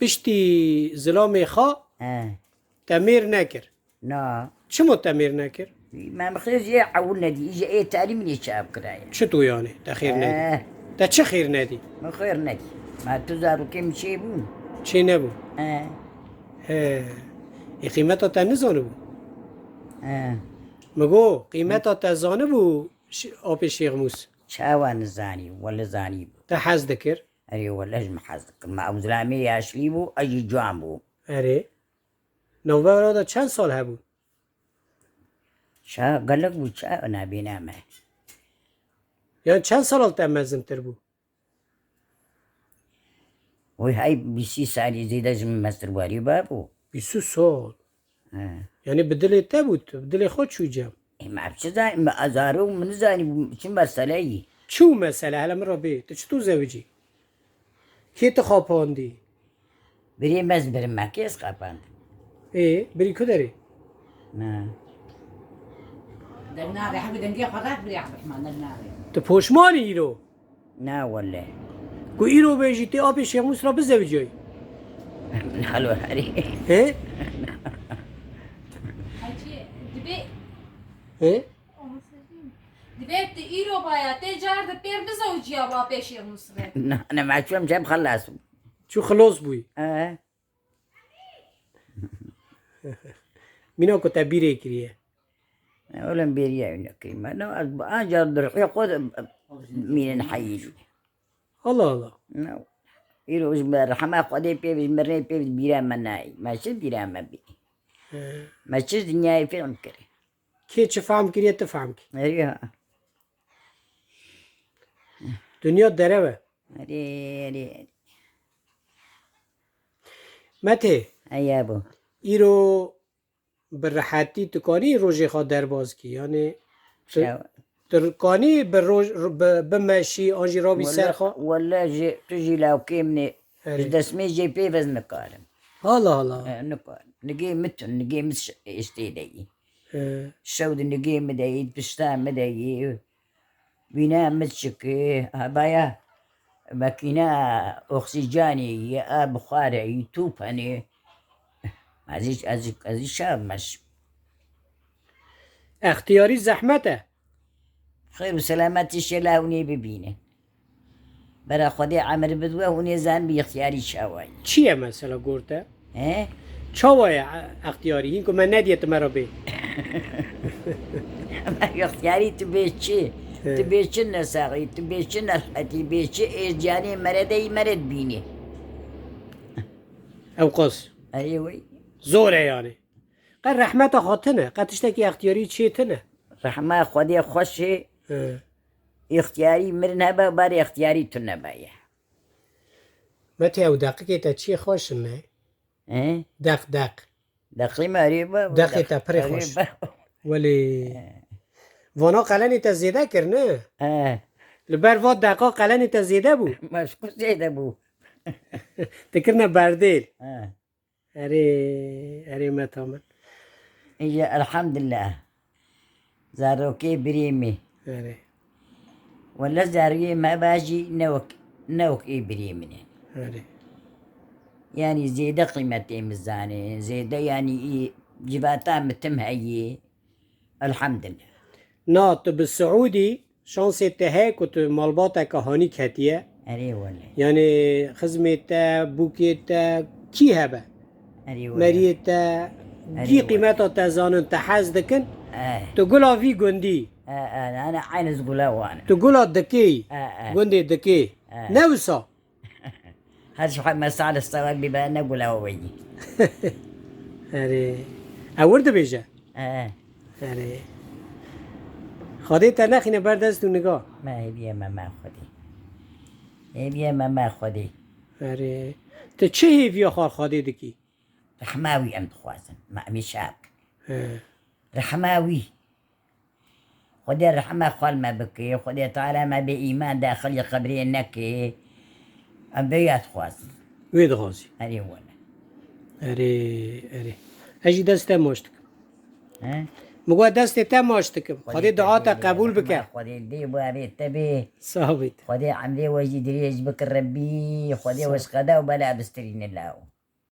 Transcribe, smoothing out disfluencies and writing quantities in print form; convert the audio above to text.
پشتی ظلام خا تمیر نکر. نه چمو تمیر نکر؟ ما مخير جي عولنا دي يجي ايه تعليم لي شاب كرايا چطور یعنی؟ تا خیر ندی؟ تا چه خیر ندی؟ ما خير ندي ما تزارو كم شي بون چی نبود؟ قیمتا تا نزانه بود؟ مگو قیمتا تا زانه بود آب شیخ موس؟ شاوان زاني ولا زاني بو تا حز دکر؟ اري ولا اجم حزق ما ابو زلامي ياشلي بو اجي جوان بو اره نوبه برادا چند سال هبود؟ شا قالك بو شا نابينا ما یعنی چند سال تا مزم تر بود؟ وي هاي بيسي سالي زيد اجم مستر واري بابو 20 سال یعنی بدل تا بود بدل خود شو جم ما عرفش زاني ما ازارو من زاني شو مسألة چو مسئله حالا من را بی تو چطور زوجی؟ کی تو خواباندی؟ بري مز بري ما كيس قابان بری کداری؟ نه در ناره حبي دنگی خداك بري عبد الرحمن در ناره تو پشمانی ایرو نه ولا گو ایرو بیجی تی آب شیخ موس را بزوجی من حلو هاري Hacı dibe dibe de iro baya tecar da per bezawji aba peşi musre. انا ما عرفش مش خلاص چو خلاص بوی مینا کو تبیره کریه ولا مبيريا ولا كلمة أنا أجر درحي قد مين نحيي الله الله نو يروج برحمة قدي بيبي مرني بيبي بيرا مناي ما شد بيرا ما بي ما شد دنيا فيلم كري کی چه فهم کریه تو فهم کی أريها دنیا دره و أري مته أي أبو ایرو برحاتی تو کانی روژه خواه در باز کی یعنی شاو در کانی بر روز بمشی آنجی را بی سر خواه ولا جي تجي لو كيمني دسمي جي بي بس نقارن الله الله نقارن نجي متن نجي مش استيدي الشود نجي مداي بستان مداي بنا متشكي هبايا ماكينة أكسجيني يا بخاري توباني از شاب مش اختیاری زحمته خير وسلامتي شلاوني ببينه برا خدي عمر بدوه ونزان باختياري شاواي چیه مثلا گرده؟ ها چاوای اختیاری این که من ندیت مرا بی اختياري تبيتشي تبيتشي النساقي تبيتشي نرحتي بيتشي إيجاني مردي مرد بيني اوقاس أيوي زوره یعنی قد رحمت خاطنه قد تشتکی اختیاری چیه تنه رحمة خدي خوشي اختياري مرنها باري اختياري تنبايا متی او دقیقه تا چیه خوش نه؟ ها دق دقي مريبة دقیقه تا پری خوش ولی وانا قلنی تا زیده کرنه لبر واد دقا قلنی تا زیده بو مشكو زيد أبو تکرنه بردیل اره متامن هي الحمد لله زاروكي بريمي اره ولا زاروكي ما باجي نوك إيه بريمني اره يعني زيادة قيمتي ميزاني زيادة يعني إيه جباتا متم هي الحمد لله نه تو به سعودی شانس ته که تو مالبات کهانی کتیه أري ولا یعنی خدمت بوکیت کی هبه أري ولا مریت کی قیمتا تزانن تحز دکن تو گلا وی گندی أنا عين زغلا وأنا تو گلا دکی گندی دکی نوسا هذا شو حد مسألة الصواب بيبقى نقول أوي اره اورد بیجه اره خواهده تا نخینه بردست تو نگاه ما هي بيا ما خدي هي بيا ما خدي اره تو چه هیویا خواه خواهده دکی رحماوي أم تخوازن ما أمي شاك رحماوي خدي الرحمة خال ما بكي خدي تعالى ما بإيمان داخل قبري نكي أم بيات خوازن وید غازی هذه ولا اره اجی دسته مشتک ها مگو دست تم ماشتکم خدا دعاتا قبول بکن خدي دي بوابي تبي ثابت خدي عملي وجي دريج بك ربي خدي وش غدا وبلا بسترين الله